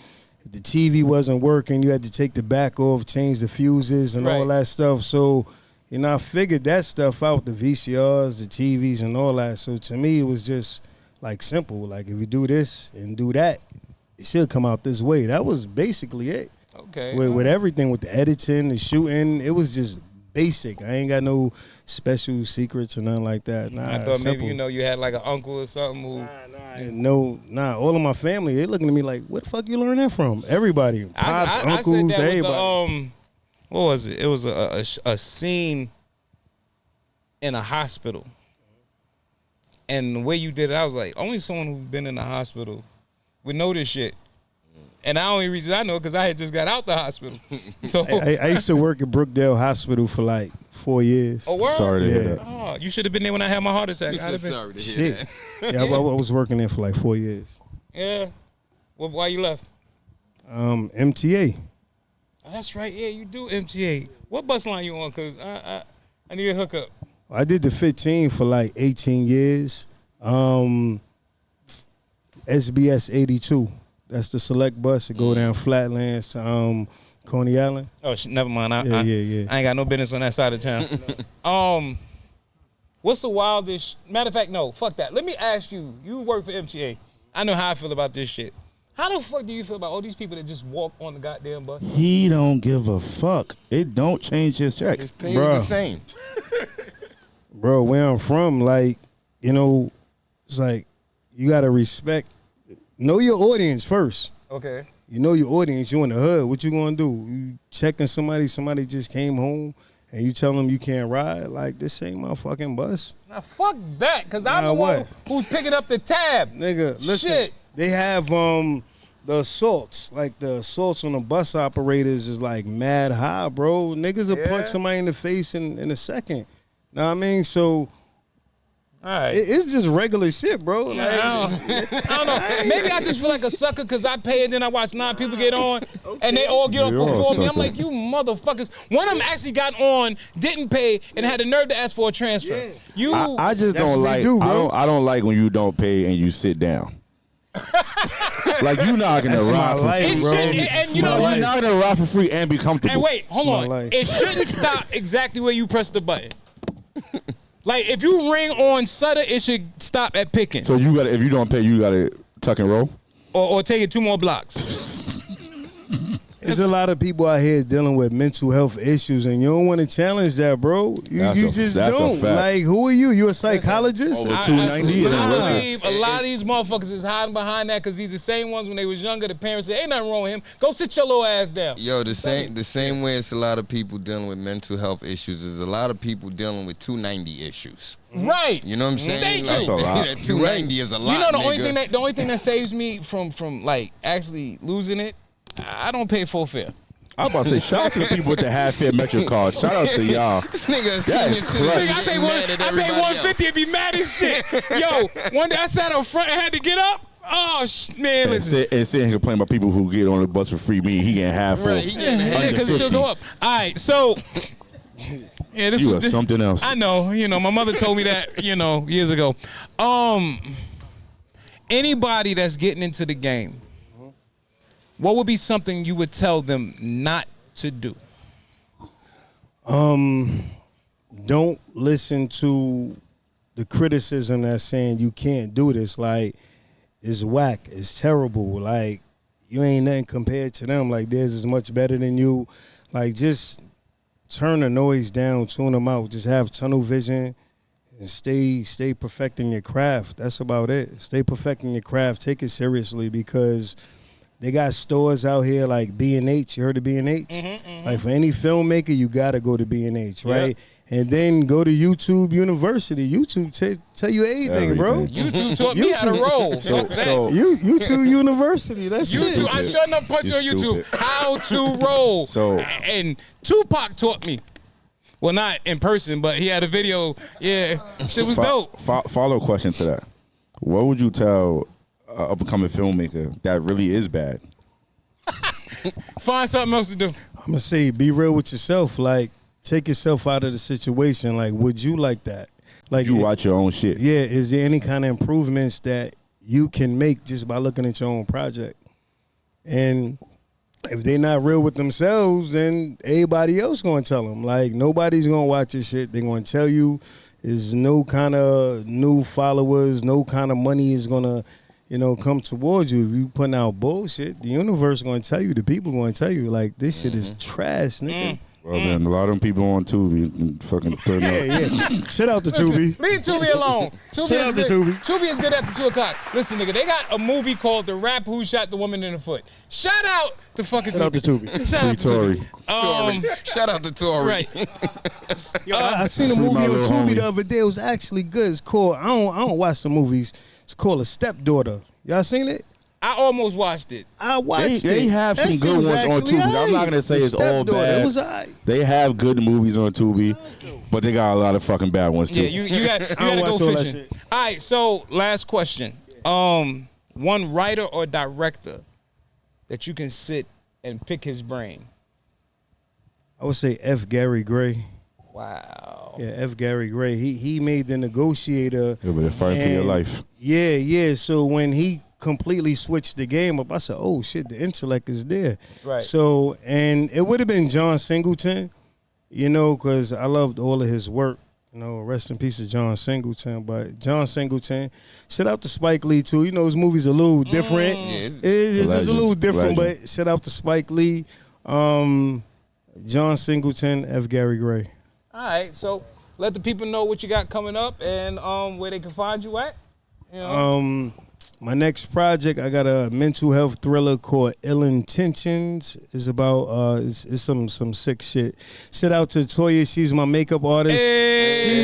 if the TV wasn't working, you had to take the back off, change the fuses and all that stuff. So, you know, I figured that stuff out, the VCRs, the TVs and all that. So to me, it was just like simple. Like if you do this and do that, it should come out this way. That was basically it. Okay. With everything, with the editing, the shooting, it was just basic. I ain't got no special secrets or nothing like that. Nah, I thought simple. maybe, you had like an uncle or something who... Nah. All of my family, they looking at me like, "What the fuck you learn that from?" Everybody, pops, uncles, I said that everybody. with the, what was it? It was a scene in a hospital, and the way you did it, I was like, only someone who's been in the hospital would know this shit. And the only reason I know because I had just got out the hospital. So I used to work at Brookdale Hospital for like 4 years. Oh, word? Sorry to hear that. Oh, you should have been there when I had my heart attack. I'd have been. Sorry to hear Shit. that. Yeah, I was working there for like 4 years. Yeah. Well, why you left? MTA. Oh, that's right. Yeah, you do MTA. What bus line you on? Cause I need a hookup. I did the 15 for like 18 years. SBS 82. That's the select bus to go down Flatlands to Coney Island. Oh, never mind. I ain't got no business on that side of town. What's the wildest? Matter of fact, no, fuck that. Let me ask you. You work for MTA. I know how I feel about this shit. How the fuck do you feel about all these people that just walk on the goddamn bus? He don't give a fuck. It don't change his check. His pay is the same. Bro, where I'm from, like, it's like you gotta respect. Know your audience first. Okay. You know your audience. You in the hood. What you gonna do? You checking somebody just came home, and you tell them you can't ride? Like, this ain't my fucking bus. Now fuck that, because I'm the one who's picking up the tab. Nigga, listen. Shit. They have the assaults. Like, the assaults on the bus operators is like mad high, bro. Niggas will punch somebody in the face in a second. Know what I mean? So all right. it's just regular shit, bro. Like, I don't know. Maybe I just feel like a sucker because I pay and then I watch 9 people get on and they all get off You're before a me. I'm sucker. like, you motherfuckers. One of them actually got on, didn't pay, and had the nerve to ask for a transfer. Yeah. I just That's don't what they like. do, bro. I don't like when you don't pay and you sit down. Like you not gonna That's my ride for life, free. It bro. should, and you know You're what? not gonna ride for free and be comfortable. And wait, hold my on. life. It shouldn't stop exactly where you press the button. Like, if you ring on Sutter, it should stop at Picking. So you gotta, if you don't pay, you gotta tuck and roll. Or take it 2 more blocks. There's a lot of people out here dealing with mental health issues, and you don't want to challenge that, bro. You just that's a don't. fact. Like, who are you? You a psychologist? Over I 290 and believe a lot of these motherfuckers is hiding behind that because these the same ones when they was younger, the parents said, ain't nothing wrong with him. Go sit your little ass down. Yo, the same way it's a lot of people dealing with mental health issues is a lot of people dealing with 290 issues. Right. You know what I'm saying? Thank you. That's a lot. That 290 is a lot. You know nigga. the only thing that saves me from like actually losing it, I don't pay full fare. I was about to say, shout out to the people with the half fare Metro card. Shout out to y'all. This nigga is That senior is citizen crazy. Nigga, I getting pay mad at I everybody paid 150 and be mad as shit. Yo, one day I sat up front and had to get up. Oh man, And listen. sitting here complaining about people who get on the bus for free. Me, he getting half Right, off. he getting half. Yeah, because it should go up. All right, so yeah, this You was are something else. I know, my mother told me that, years ago. Anybody that's getting into the game, what would be something you would tell them not to do? Don't listen to the criticism that's saying you can't do this. Like, it's whack. It's terrible. Like, you ain't nothing compared to them. Like, theirs is much better than you. Like, just turn the noise down, tune them out. Just have tunnel vision and stay perfecting your craft. That's about it. Stay perfecting your craft. Take it seriously because they got stores out here like B&H. You heard of B&H? Like, for any filmmaker, you got to go to B&H, right? And then go to YouTube University. YouTube tell you everything, bro. YouTube taught me how to roll. So YouTube University. That's YouTube. it. I sure enough put you on YouTube. Stupid. How to roll. So- and Tupac taught me. Well, not in person, but he had a video. Yeah, shit was dope. Follow question to that. What would you tell a upcoming filmmaker that really is bad? Find something else to do. I'm gonna say, be real with yourself. Like, take yourself out of the situation. Like, would you like that? Like, You watch your own shit. yeah. Is there any kind of improvements that you can make just by looking at your own project? And if they're not real with themselves, then everybody else gonna tell them. Like, nobody's gonna watch your shit. They're gonna tell you. There's no kind of new followers. No kind of money is gonna, come towards you. If you putting out bullshit, the universe gonna tell you. The people gonna tell you, like, this shit is trash, nigga. Well, then a lot of them people on Tubi can fucking turn up. Yeah. Shout out to Tubi. Leave Tubi alone. Tubi Shout is out to good. Tubi. Tubi is good after 2 o'clock. Listen, nigga, they got a movie called The Rap Who Shot the Woman in the Foot. Shout out to fucking Shout out to Tubi. Tubi. Shout out to Tubi. Tory. Shout out to Tory. Right. I seen a Free movie my on little Tubi homie. the other day. It was actually good. It's called I don't watch the movies. It's called A Stepdaughter. Y'all seen it? I almost watched it. I watched it. They have That some shit good was ones on actually Tubi. I'm not aight. gonna say The it's all Stepdaughter, bad. It was aight. They have good movies on Tubi, but they got a lot of fucking bad ones too. Yeah, you got I to don't go watch all that fishing. shit. All right, so last question. One writer or director that you can sit and pick his brain. I would say F. Gary Gray. Wow. Yeah, F. Gary Gray. He made The Negotiator. Yeah, but they're fighting for your And life. Yeah. So when he completely switched the game up, I said, oh, shit, the intellect is there. Right. So, and it would have been John Singleton, because I loved all of his work. Rest in peace to John Singleton. But John Singleton, shout out to Spike Lee, too. His movies are a little different. Yes. It's just a Legend. little different, Legend. but shout out to Spike Lee. John Singleton, F. Gary Gray. All right, so let the people know what you got coming up and where they can find you at. My next project, I got a mental health thriller called Ill Intentions. It's about it's some sick shit. Shout out to Toya. She's my makeup artist. She's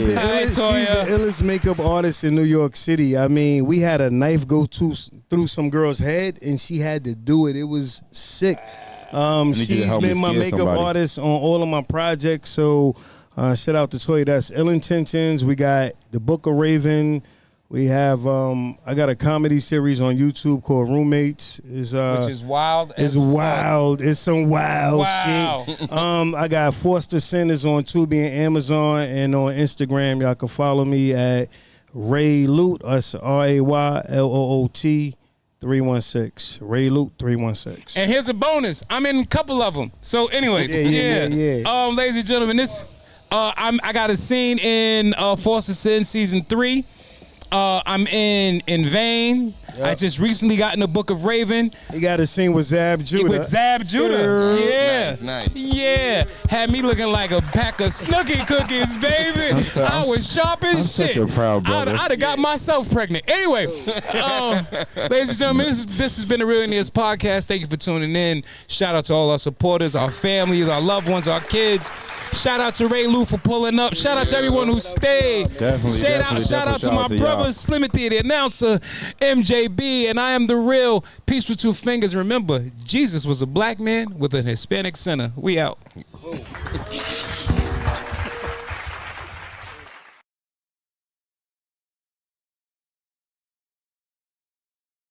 the Hi, Toya. illest makeup artist in New York City. I mean, we had a knife go through some girl's head, and she had to do it. It was sick. need you to She's help me been my scare makeup somebody. artist on all of my projects. So shout out to Toya. That's Ill Intentions. We got The Book of Raven. We have I got a comedy series on YouTube called Roommates. Which is wild. It's as fuck. wild. It's some wild Wow. shit. I got Foster Sin is on Tubi and Amazon, and on Instagram y'all can follow me at Ray Loot. That's RAYLOOT 316. Ray Loot 316. And here's a bonus. I'm in a couple of them. So anyway, Yeah. ladies and gentlemen, this I got a scene in Foster Sin season 3. I'm in Vain. I just recently got in the Book of Raven. He got a scene with Zab Judah. With Zab Judah. Yeah. Nice. Yeah. Had me looking like a pack of Snooki cookies, baby. I was sharp as shit. such a proud brother. I'd have got myself pregnant. Anyway, ladies and gentlemen, this has been the Reallionaires podcast. Thank you for tuning in. Shout out to all our supporters, our families, our loved ones, our kids. Shout out to Ray Lou for pulling up. Shout out to everyone who stayed. Definitely, Shout out to my y'all. brother, Slimothy, the announcer, MJB, and I am the real Peace with 2 fingers. Remember, Jesus was a black man with a Hispanic center. We out.